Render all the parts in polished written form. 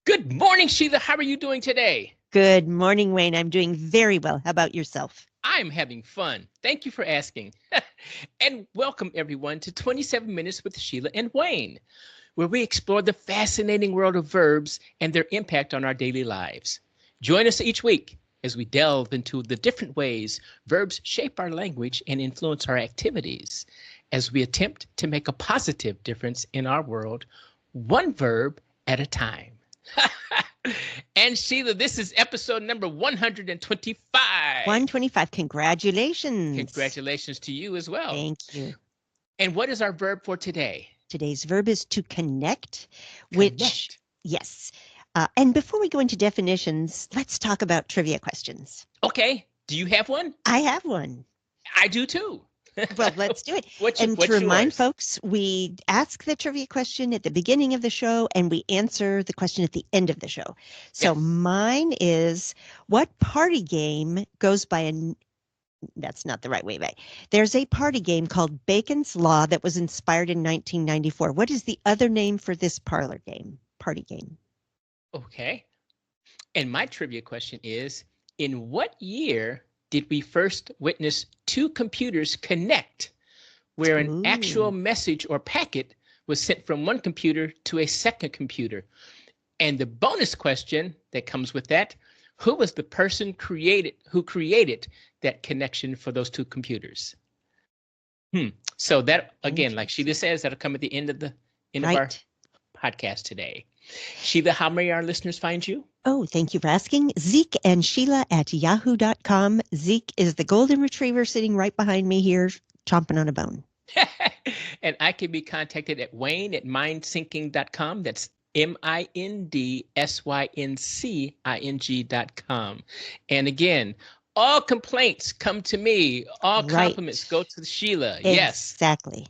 Good morning, Sheila. How are you doing today? Good morning, Wayne. I'm doing very well. How about yourself? I'm having fun. Thank you for asking. And welcome, everyone, to 27 Minutes with Sheila and Wayne, where we explore the fascinating world of verbs and their impact on our daily lives. Join us each week as we delve into the different ways verbs shape our language and influence our activities, as we attempt to make a positive difference in our world, one verb at a time. And Sheila, this is episode number 125. 125. Congratulations. Congratulations to you as well. Thank you. And what is our verb for today? Today's verb is to connect, which, Connect. yes. And before we go into definitions, let's talk about trivia questions. Okay. Do you have one? I have one. I do too. Well, let's do it. What's to remind yours? folks, we ask the trivia question at the beginning of the show and we answer the question at the end of the show. So Yes. mine is, what party game goes by that's not the right way, but there's a party game called Bacon's Law that was inspired in 1994. What is the other name for this party game? Okay. And my trivia question is, in what year did we first witness two computers connect, where an actual message or packet was sent from one computer to a second computer? And the bonus question that comes with that, who was the person who created that connection for those two computers? So that, again, like Sheila says, that'll come at the end of our podcast today. Sheila, how may our listeners find you? Oh, thank you for asking. Zeke and Sheila at yahoo.com. Zeke is the golden retriever sitting right behind me here, chomping on a bone. And I can be contacted at Wayne at mindsyncing.com. That's MindSyncing.com. And again, all complaints come to me. All compliments go to Sheila. Yes. Exactly.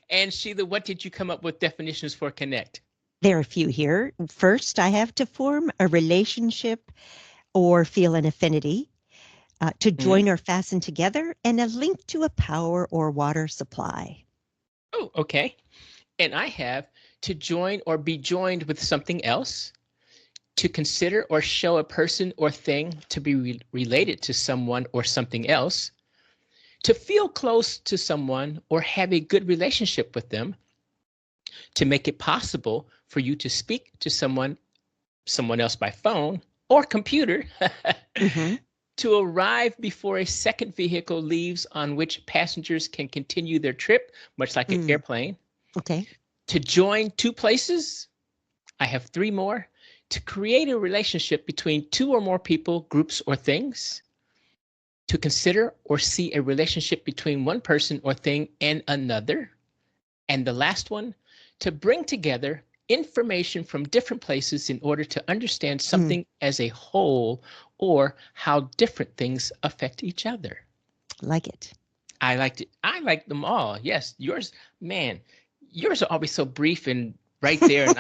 And Sheila, what did you come up with definitions for connect? There are a few here. First, I have to form a relationship or feel an affinity, to join or fasten together, and a link to a power or water supply. Oh, okay. And I have to join or be joined with something else, to consider or show a person or thing to be related to someone or something else, to feel close to someone or have a good relationship with them, to make it possible for you to speak to someone else by phone or computer, to arrive before a second vehicle leaves on which passengers can continue their trip, much like an airplane. Okay. To join two places, I have three more. To create a relationship between two or more people, groups, or things. To consider or see a relationship between one person or thing and another. And the last one, to bring together information from different places in order to understand something as a whole, or how different things affect each other. Like it. I liked it. I like them all. Yes. Yours, man, yours are always so brief and right there. And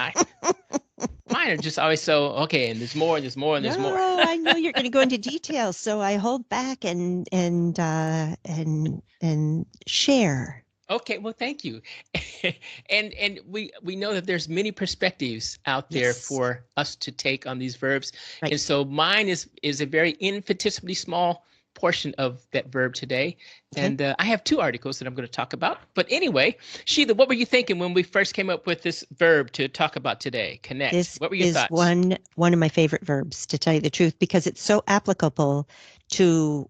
mine are just always so, okay, and there's more, and there's more, and there's more. I know you're going to go into details, so I hold back and share. Okay, well, thank you. And we know that there's many perspectives out there for us to take on these verbs. Right. And so mine is a very infinitesimally small portion of that verb today. Okay. And I have two articles that I'm going to talk about. But anyway, Sheila, what were you thinking when we first came up with this verb to talk about today? Connect. What were your thoughts? This is one of my favorite verbs, to tell you the truth, because it's so applicable to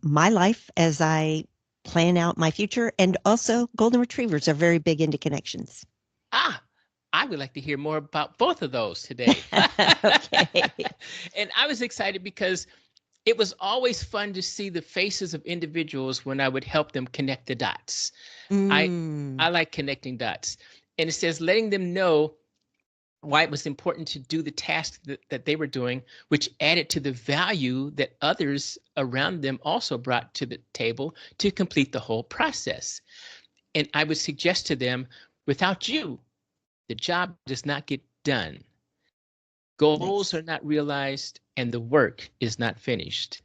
my life as I plan out my future, and also golden retrievers are very big into connections. I would like to hear more about both of those today. Okay. And I was excited because it was always fun to see the faces of individuals when I would help them connect the dots. I like connecting dots. And it says letting them know why it was important to do the task that they were doing, which added to the value that others around them also brought to the table to complete the whole process. And I would suggest to them, without you, the job does not get done. Goals are not realized, and the work is not finished,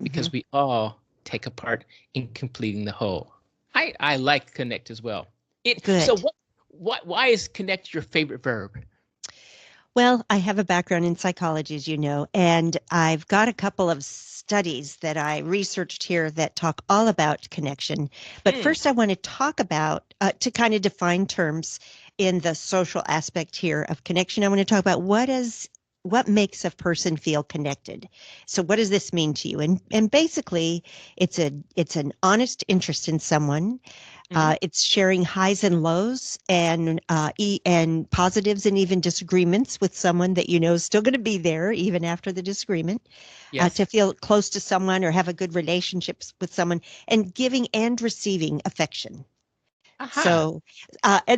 because we all take a part in completing the whole. I like connect as well. Good. So why is connect your favorite verb? Well, I have a background in psychology, as you know, and I've got a couple of studies that I researched here that talk all about connection. But Mm, first, I want to talk about, to kind of define terms in the social aspect here of connection. I want to talk about what makes a person feel connected. So what does this mean to you? And basically, it's an honest interest in someone. hmm It's sharing highs and lows and positives and even disagreements with someone that you know is still going to be there even after the disagreement. To Yes. feel close to someone or have a good relationship with someone, and giving and receiving affection. Aha.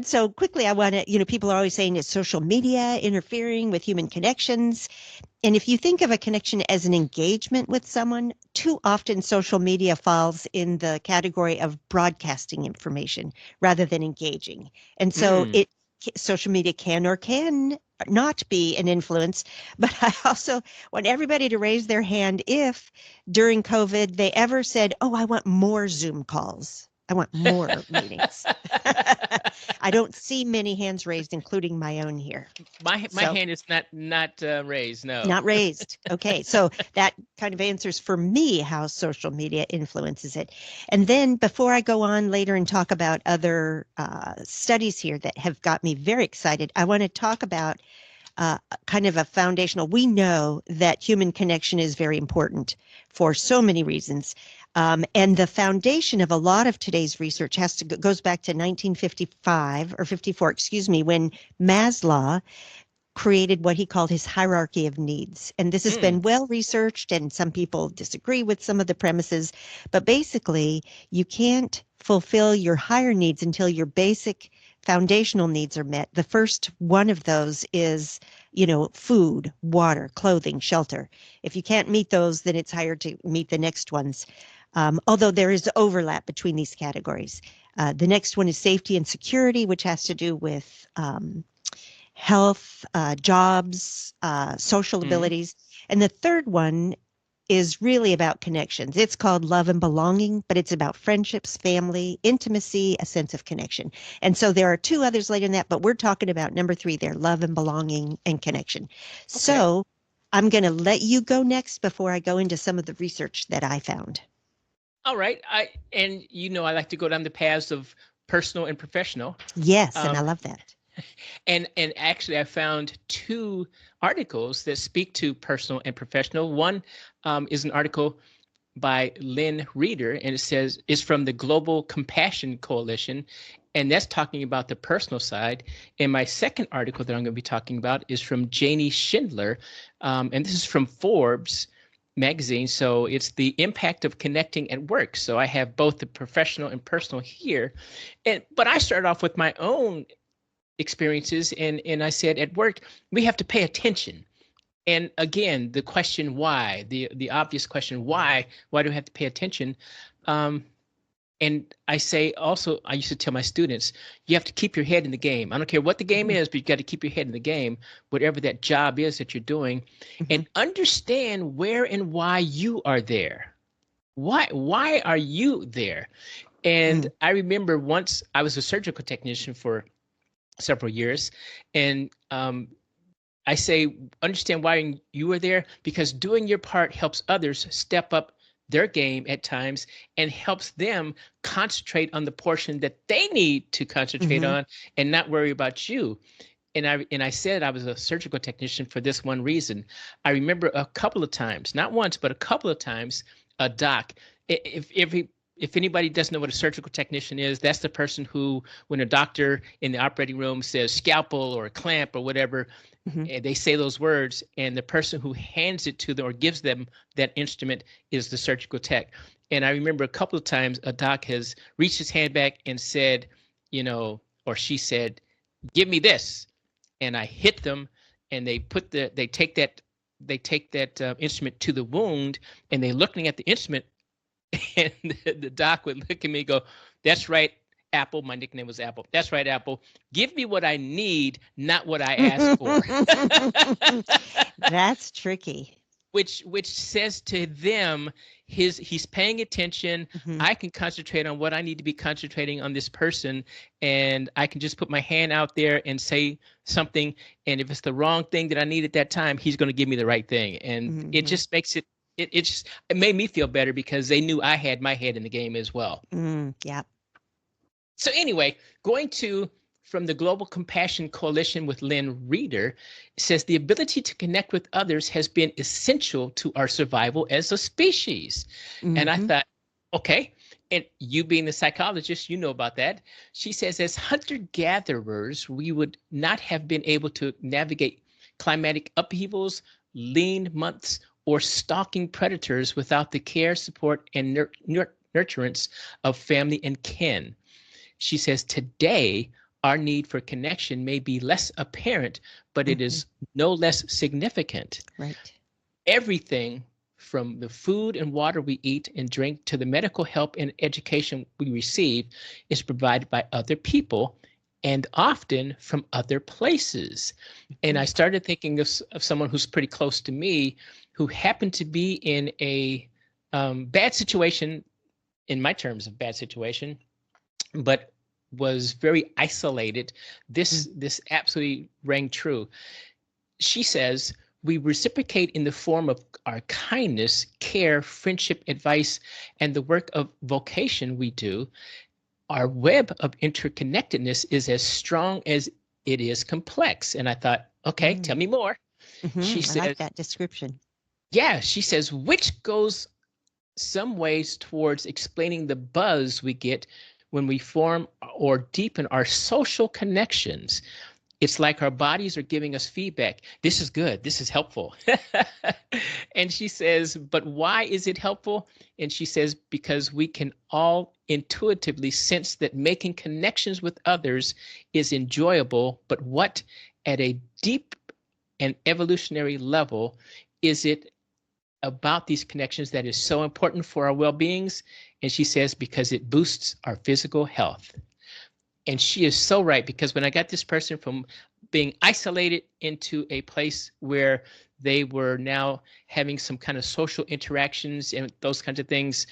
So quickly, I want to, people are always saying, is social media interfering with human connections? And if you think of a connection as an engagement with someone, too often social media falls in the category of broadcasting information rather than engaging. And so Mm. social media can or can not be an influence, but I also want everybody to raise their hand if during COVID they ever said, "Oh, I want more Zoom calls. I want more meetings." I don't see many hands raised, including my own here. My So hand is not raised. No. not raised. Okay. So that kind of answers for me how social media influences it. And then before I go on later and talk about other studies here that have got me very excited, I want to talk about kind of a foundational. We know that human connection is very important for so many reasons. And the foundation of a lot of today's research goes back to 1955 or 54, excuse me, when Maslow created what he called his hierarchy of needs. And this has Mm. been well researched, and some people disagree with some of the premises. But basically, you can't fulfill your higher needs until your basic foundational needs are met. The first one of those is, food, water, clothing, shelter. If you can't meet those, then it's hard to meet the next ones. Although there is overlap between these categories. The next one is safety and security, which has to do with health, jobs, social Mm. abilities. And the third one is really about connections. It's called love and belonging, but it's about friendships, family, intimacy, a sense of connection. And so there are two others later in that, but we're talking about number three there, love and belonging and connection. Okay. So I'm going to let you go next before I go into some of the research that I found. All right. I like to go down the paths of personal and professional. Yes, and I Um, love that. and actually, I found two articles that speak to personal and professional. One is an article by Lynn Reeder, and it says it's from the Global Compassion Coalition, and that's talking about the personal side. And my second article that I'm going to be talking about is from Janie Schindler, and this is from Forbes magazine. So it's the impact of connecting at work. So I have both the professional and personal here, but I started off with my own experiences, and I said at work we have to pay attention. And again, the question why, the obvious question why do we have to pay attention? um, and I say also, I used to tell my students, you have to keep your head in the game. I don't care what the game Mhm, is, but you got to keep your head in the game, whatever that job is that you're doing, mhm, and understand where and why you are there. Why are you there? And mm, I remember once I was a surgical technician for several years, and I say, understand why you are there, because doing your part helps others step up their game at times and helps them concentrate on the portion that they need to concentrate mhm, on and not worry about you. And I said I was a surgical technician for this one reason. I remember a couple of times, not once, but a couple of times, a doc. If anybody doesn't know what a surgical technician is, that's the person who, when a doctor in the operating room says scalpel or clamp or whatever, mhm. and they say those words, and the person who hands it to them or gives them that instrument is the surgical tech. And I remember a couple of times a doc has reached his hand back and said, or she said, give me this. And I hit them, and they take that instrument to the wound, and they're looking at the instrument, and the doc would look at me and go, that's right, Apple. My nickname was Apple. That's right, Apple. Give me what I need, not what I ask for. That's tricky. which says to them he's paying attention. Mhm. I can concentrate on what I need to be concentrating on this person, and I can just put my hand out there and say something, and if it's the wrong thing that I need at that time, he's going to give me the right thing. And it Mhm. just makes it made me feel better because they knew I had my head in the game as well. Yeah. So anyway, going to from the Global Compassion Coalition with Lynn Reeder, says the ability to connect with others has been essential to our survival as a species. And I Mhm. thought, okay, and you being the psychologist, you know about that. She says, as hunter-gatherers, we would not have been able to navigate climatic upheavals, lean months, or stalking predators without the care, support, and nurturance of family and kin. She says, today, our need for connection may be less apparent, but it Mhm. is no less significant. Right. Everything from the food and water we eat and drink to the medical help and education we receive is provided by other people and often from other places. And I Mhm. started thinking of someone who's pretty close to me who happened to be in a bad situation, in my terms of bad situation, but was very isolated. Mm. This absolutely rang true. She says, we reciprocate in the form of our kindness, care, friendship, advice, and the work of vocation we do. Our web of interconnectedness is as strong as it is complex. And I thought, okay, tell Mm. me more. She Mhm. I like says, that description. yeah, she says, which goes some ways towards explaining the buzz we get when we form or deepen our social connections. It's like our bodies are giving us feedback. This is good. This is helpful. And she says, but why is it helpful? And she says, because we can all intuitively sense that making connections with others is enjoyable, but what at a deep and evolutionary level is it about these connections that is so important for our well-beings? And she says, because it boosts our physical health. And she is so right, because when I got this person from being isolated into a place where they were now having some kind of social interactions and those kinds of things,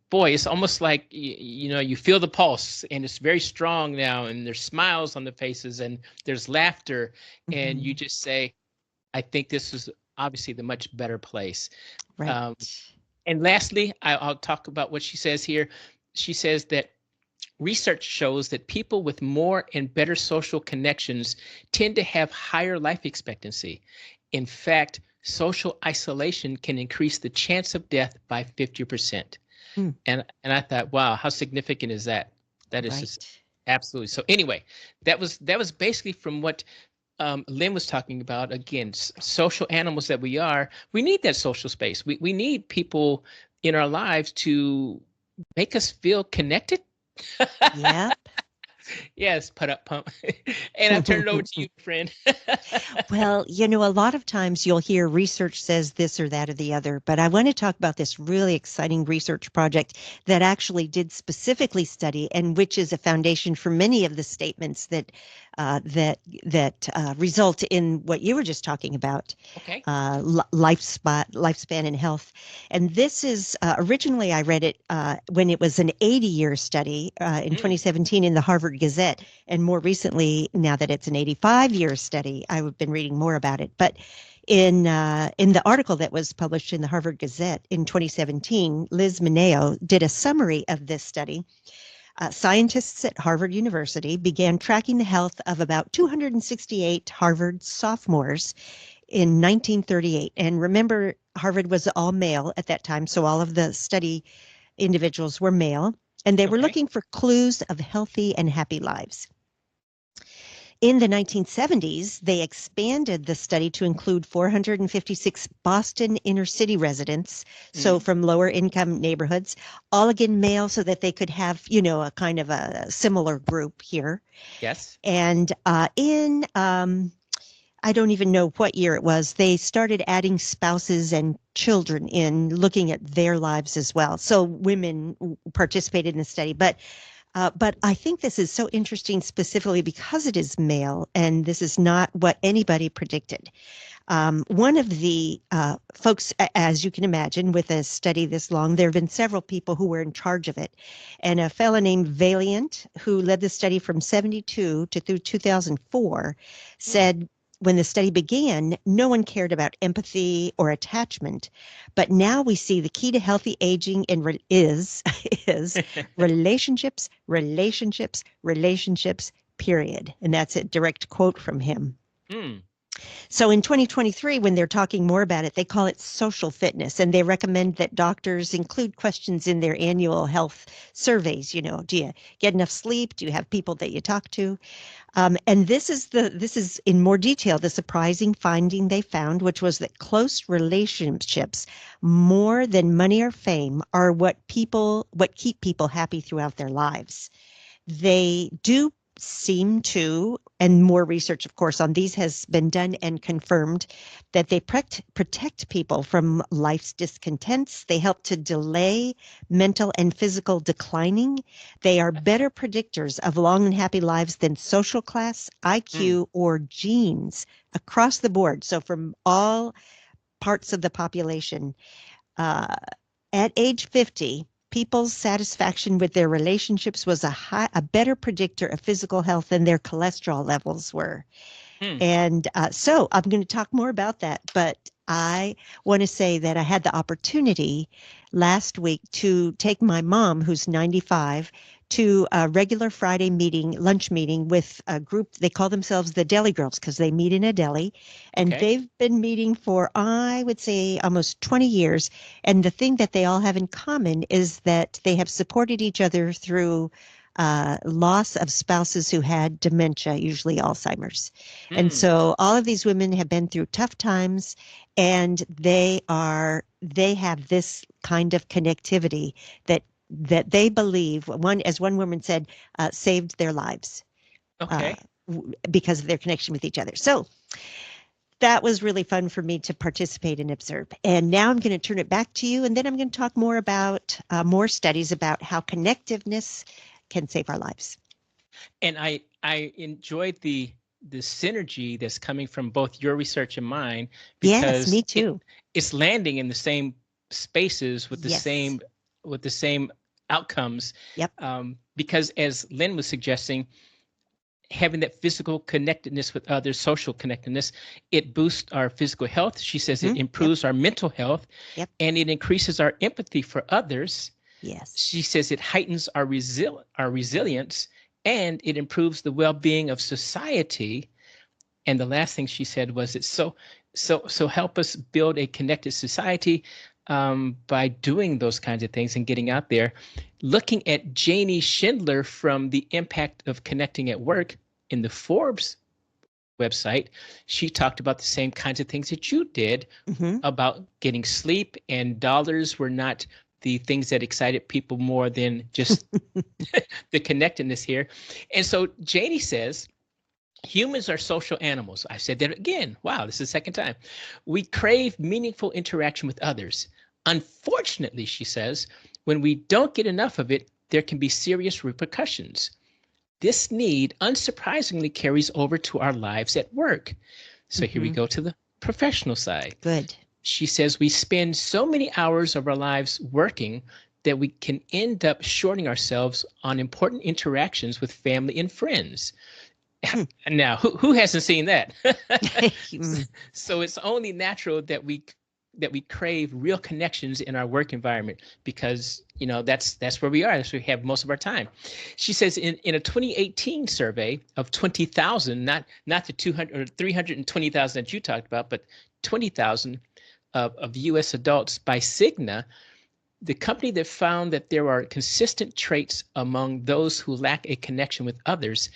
boy, it's almost like you feel the pulse, and it's very strong now, and there's smiles on the faces, and there's laughter, and you Mhm. just say, I think this is obviously the much better place. Right. Um, and lastly, I'll talk about what she says here. She says that research shows that people with more and better social connections tend to have higher life expectancy. In fact, social isolation can increase the chance of death by 50%. Mm. And I thought, wow, how significant is that? That is just Right. absolutely. So anyway, that was basically from what Lynn was talking about. Again, social animals that we are, we need that social space. We need people in our lives to make us feel connected. Yep. Yes, put up pump. And I turn it over to you, friend. Well, a lot of times you'll hear research says this or that or the other, but I want to talk about this really exciting research project that actually did specifically study, and which is a foundation for many of the statements that result in what you were just talking about, Okay. lifespan and health. And this is originally I read it when it was an 80-year study in Mm, 2017 in the Harvard Gazette, and more recently, now that it's an 85-year study, I've been reading more about it. But in the article that was published in the Harvard Gazette in 2017, Liz Mineo did a summary of this study. Scientists at Harvard University began tracking the health of about 268 Harvard sophomores in 1938. And remember, Harvard was all male at that time, so all of the study individuals were male, and they were okay. looking for clues of healthy and happy lives. In the 1970s, they expanded the study to include 456 Boston inner city residents, so Mm, from lower income neighborhoods, all again male, so that they could have, a kind of a similar group here. yes. And I don't even know what year it was, they started adding spouses and children in, looking at their lives as well. So women participated in the study, but I think this is so interesting specifically because it is male, and this is not what anybody predicted. One of the folks, as you can imagine, with a study this long, there have been several people who were in charge of it. And a fellow named Valiant, who led the study from 72 to through 2004, said when the study began, no one cared about empathy or attachment. But now we see the key to healthy aging is relationships, relationships, relationships, period. And that's a direct quote from him. Mm. So in 2023, when they're talking more about it, they call it social fitness, and they recommend that doctors include questions in their annual health surveys. You know, do you get enough sleep? Do you have people that you talk to? And this is in more detail the surprising finding they found, which was that close relationships, more than money or fame, are what keep people happy throughout their lives. They do seem to, and more research, of course, on these has been done and confirmed, that they protect people from life's discontents. They help to delay mental and physical declining. They are better predictors of long and happy lives than social class, IQ, or genes across the board. So from all parts of the population, at age 50, people's satisfaction with their relationships was a better predictor of physical health than their cholesterol levels were. And so I'm going to talk more about that, but I want to say that I had the opportunity last week to take my mom, who's 95, to a regular Friday lunch meeting with a group. They call themselves the Deli Girls because they meet in a deli. And they've been meeting for, I would say, almost 20 years. And the thing that they all have in common is that they have supported each other through loss of spouses who had dementia, usually Alzheimer's. And so all of these women have been through tough times, and they have this kind of connectivity that they believe, as one woman said, saved their lives because of their connection with each other. So that was really fun for me to participate and observe. And now I'm going to turn it back to you, and then I'm going to talk more about more studies about how connectiveness can save our lives. And I enjoyed the synergy that's coming from both your research and mine, because yes, me too. It's landing in the same spaces with the same outcomes. Yep. Because as Lynn was suggesting, having that physical connectedness with others, social connectedness, it boosts our physical health. She says it improves our mental health, and it increases our empathy for others. Yes. She says it heightens our resilience, and it improves the well-being of society. And the last thing she said was, it's so help us build a connected society by doing those kinds of things and getting out there. Looking at Janie Schindler from the Impact of Connecting at Work in the Forbes website, she talked about the same kinds of things that you did about getting sleep, and dollars were not the things that excited people more than just the connectedness here. And so Janie says, humans are social animals. I said that again. Wow, this is the second time. We crave meaningful interaction with others. Unfortunately, she says, when we don't get enough of it, there can be serious repercussions. This need, unsurprisingly, carries over to our lives at work. So here we go to the professional side. Good. She says we spend so many hours of our lives working that we can end up shorting ourselves on important interactions with family and friends. Now, who hasn't seen that? So it's only natural that we crave real connections in our work environment, because that's where we are. That's where we have most of our time. She says in a 2018 survey of 20,000, not the 200 or 320,000 that you talked about, but 20,000 of U.S. adults by Cigna, the company that found that there are consistent traits among those who lack a connection with others,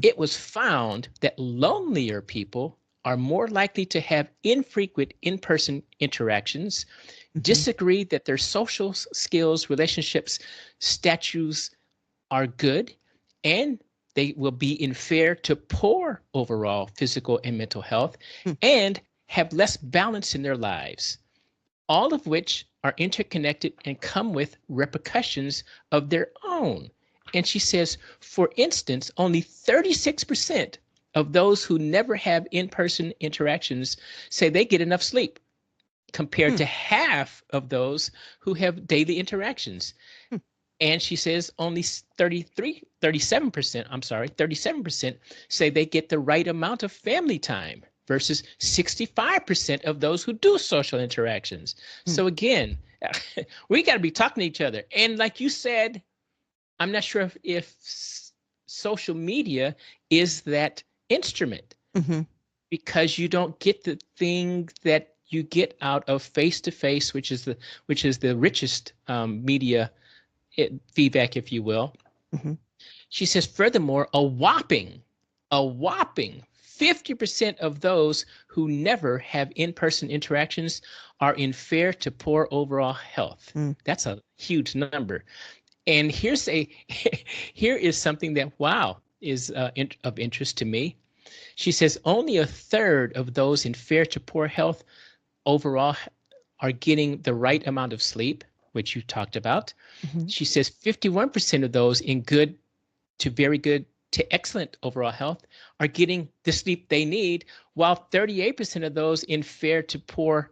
it was found that lonelier people are more likely to have infrequent in-person interactions, disagree that their social skills, relationships, statues are good, and they will be inferior to poor overall physical and mental health, and have less balance in their lives, all of which are interconnected and come with repercussions of their own. And she says, for instance, only 36% of those who never have in-person interactions say they get enough sleep, compared to half of those who have daily interactions. And she says only 37% say they get the right amount of family time versus 65% of those who do social interactions. So again, we got to be talking to each other. And like you said, I'm not sure if social media is that instrument, because you don't get the thing that you get out of face-to-face, which is the richest media feedback, if you will. She says, furthermore, a whopping 50% of those who never have in-person interactions are in fair to poor overall health. That's a huge number. And here is something that, wow, is of interest to me. She says only a third of those in fair to poor health overall are getting the right amount of sleep, which you talked about. She says 51% of those in good to very good to excellent overall health are getting the sleep they need, while 38% of those in fair to poor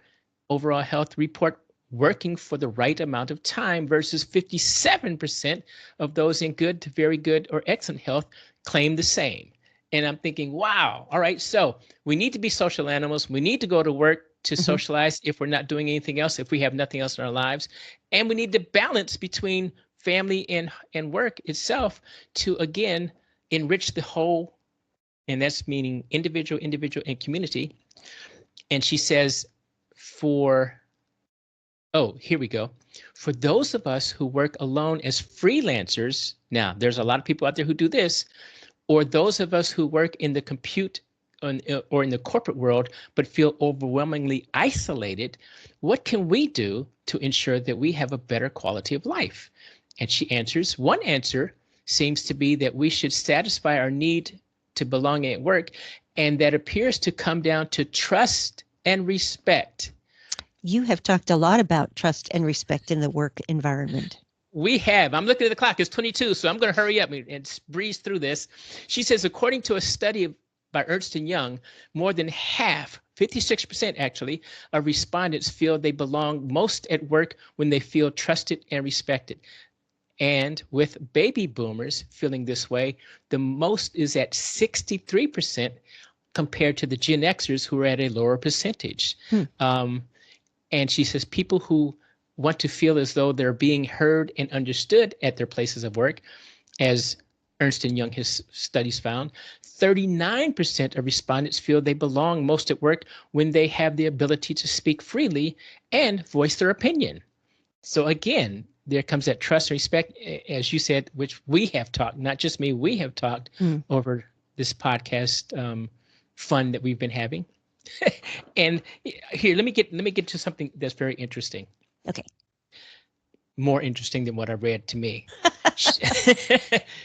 overall health report working for the right amount of time versus 57% of those in good to very good or excellent health claim the same. And I'm thinking, wow, all right, so we need to be social animals. We need to go to work to socialize if we're not doing anything else, if we have nothing else in our lives. And we need to balance between family and work itself to, again, enrich the whole, and that's meaning individual, and community. And she says here we go. For those of us who work alone as freelancers, now there's a lot of people out there who do this, or those of us who work in the or in the corporate world, but feel overwhelmingly isolated, what can we do to ensure that we have a better quality of life? And she answers, one answer seems to be that we should satisfy our need to belong at work, and that appears to come down to trust and respect. You have talked a lot about trust and respect in the work environment. We have. I'm looking at the clock. It's 22, so I'm going to hurry up and breeze through this. She says, according to a study by Ernst & Young, more than half, 56% actually, of respondents feel they belong most at work when they feel trusted and respected. And with baby boomers feeling this way, the most is at 63% compared to the Gen Xers, who are at a lower percentage. And she says people who want to feel as though they're being heard and understood at their places of work, as Ernst & Young his studies found, 39% of respondents feel they belong most at work when they have the ability to speak freely and voice their opinion. So again, there comes that trust and respect, as you said, which we have talked, not just me, we have talked over this podcast fun that we've been having. And here, let me get to something that's very interesting. Okay. More interesting than what I read to me.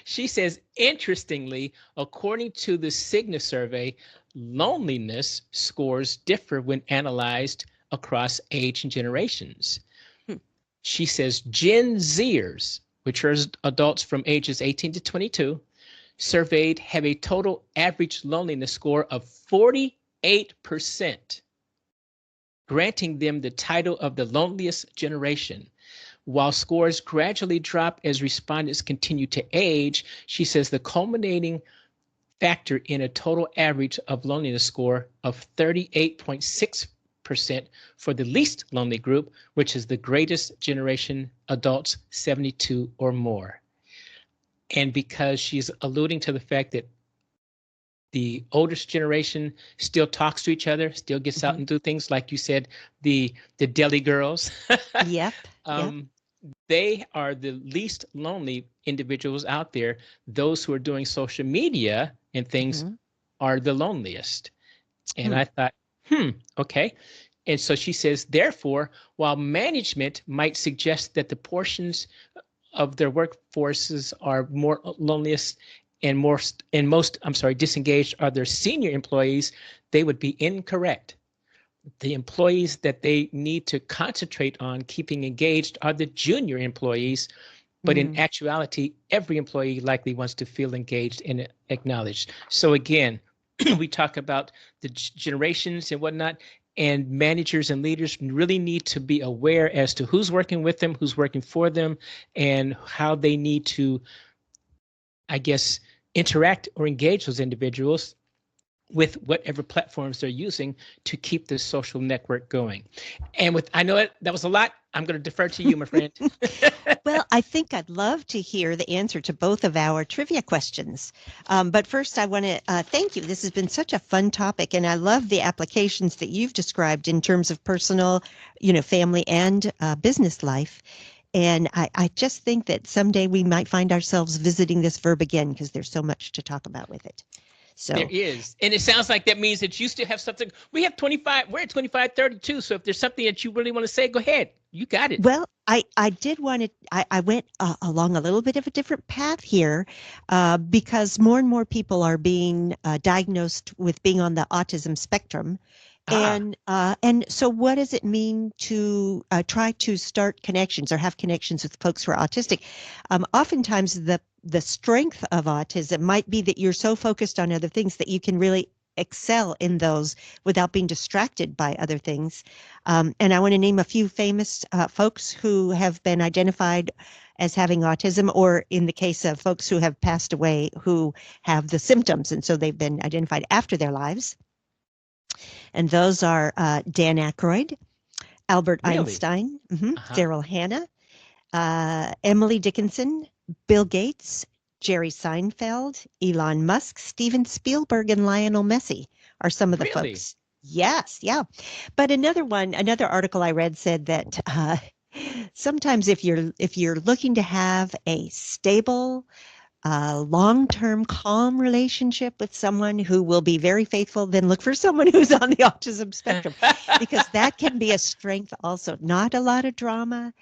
She says, interestingly, according to the Cigna survey, loneliness scores differ when analyzed across age and generations. She says Gen Zers, which are adults from ages 18 to 22, surveyed have a total average loneliness score of 48%, granting them the title of the loneliest generation. While scores gradually drop as respondents continue to age, she says the culminating factor in a total average of loneliness score of 38.6% for the least lonely group, which is the greatest generation, adults 72 or more. And because she's alluding to the fact that the oldest generation still talks to each other, still gets out and do things, like you said, the deli girls. Yep. They are the least lonely individuals out there. Those who are doing social media and things are the loneliest. And I thought, okay. And so she says, therefore, while management might suggest that the portions of their workforces are more loneliest and most disengaged are their senior employees, they would be incorrect. The employees that they need to concentrate on keeping engaged are the junior employees, but in actuality, every employee likely wants to feel engaged and acknowledged. So again, we talk about the generations and whatnot. And managers and leaders really need to be aware as to who's working with them, who's working for them, and how they need to, I guess, interact or engage those individuals with whatever platforms they're using to keep the social network going. And I know that was a lot. I'm going to defer to you, my friend. Well, I think I'd love to hear the answer to both of our trivia questions. But first, I want to thank you. This has been such a fun topic, and I love the applications that you've described in terms of personal, family and business life. And I just think that someday we might find ourselves visiting this verb again because there's so much to talk about with it. So there is. And it sounds like that means that you still have something. We're at 2532. So if there's something that you really want to say, go ahead. You got it. Well, I did want to, I went along a little bit of a different path here because more and more people are being diagnosed with being on the autism spectrum. And so what does it mean to try to start connections or have connections with folks who are autistic? Oftentimes the strength of autism might be that you're so focused on other things that you can really excel in those without being distracted by other things. And I want to name a few famous folks who have been identified as having autism, or in the case of folks who have passed away who have the symptoms, and so they've been identified after their lives. And those are Dan Aykroyd, Albert Einstein, Daryl Hannah, Emily Dickinson, Bill Gates, Jerry Seinfeld, Elon Musk, Steven Spielberg, and Lionel Messi are some of the folks. Yes, yeah. But another article I read said that sometimes if you're looking to have a stable, long-term calm relationship with someone who will be very faithful, then look for someone who's on the autism spectrum, because that can be a strength also. Not a lot of drama.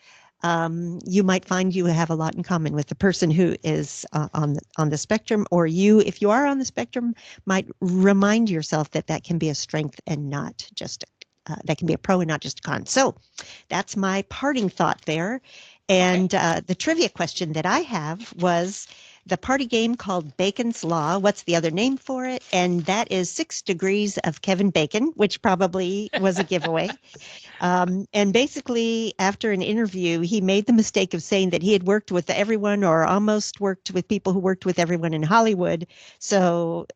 You might find you have a lot in common with the person who is on the spectrum, or you, if you are on the spectrum, might remind yourself that can be a strength and not just that can be a pro and not just a con. So that's my parting thought there. And the trivia question that I have was the party game called Bacon's Law. What's the other name for it? And that is 6 Degrees of Kevin Bacon, which probably was a giveaway. And basically, after an interview, he made the mistake of saying that he had worked with everyone or almost worked with people who worked with everyone in Hollywood. So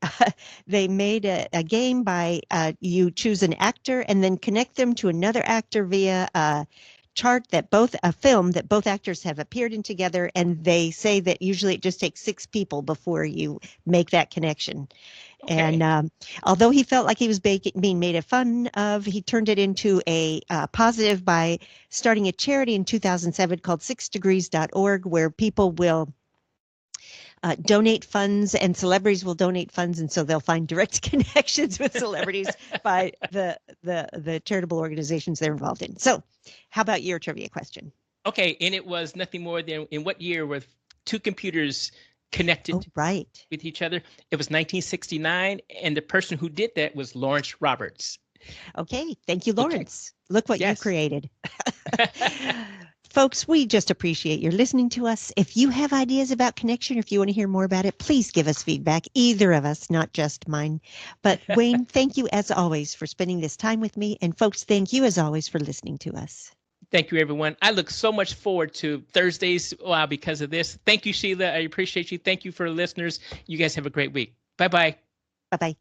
they made a game by you choose an actor and then connect them to another actor via a film that both actors have appeared in together, and they say that usually it just takes 6 people before you make that connection. Okay. And although he felt like he was being made fun of, he turned it into a positive by starting a charity in 2007 called 6degrees.org, where people will donate funds and celebrities will donate funds, and so they'll find direct connections with celebrities by the charitable organizations they're involved in. So how about your trivia question? Okay, and it was nothing more than in what year were 2 computers connected with each other? It was 1969, and the person who did that was Lawrence Roberts. Okay, thank you, Lawrence. Okay. Look what you created. Folks, we just appreciate your listening to us. If you have ideas about connection, or if you want to hear more about it, please give us feedback. Either of us, not just mine. But Wayne, thank you as always for spending this time with me. And folks, thank you as always for listening to us. Thank you, everyone. I look so much forward to Thursdays because of this. Thank you, Sheila. I appreciate you. Thank you for listeners. You guys have a great week. Bye-bye. Bye-bye.